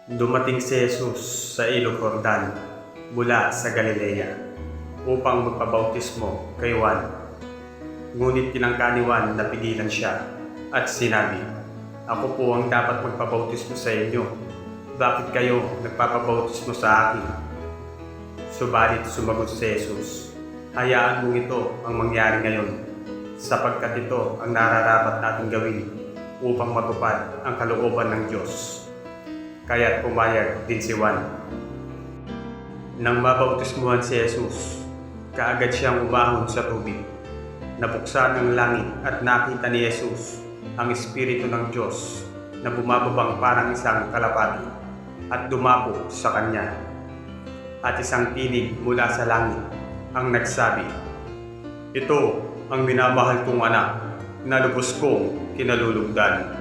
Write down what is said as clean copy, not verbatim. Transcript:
Dumating si Jesus sa Ilog Jordan mula sa Galilea upang magpabautismo kay Juan. Ngunit tinangka ni Juan na pigilan siya at sinabi, "Ako po ang dapat magpabautismo sa inyo. Bakit kayo nagpapabautismo sa akin?" Subalit sumagot si Jesus, "Hayaan mong ito ang mangyari ngayon, sapagkat ito ang nararapat nating gawin upang matupad ang kalooban ng Diyos." Kaya't pumayag din si Juan. Nang mabautismuhan si Jesus, kaagad siyang umahon sa tubig. Nabuksan ang langit at nakita ni Jesus ang Espiritu ng Diyos na bumababang parang isang kalapati at dumapo sa kanya. At isang tinig mula sa langit ang nagsabi, "Ito ang minamahal kong anak na lubos kong kinalulugdan."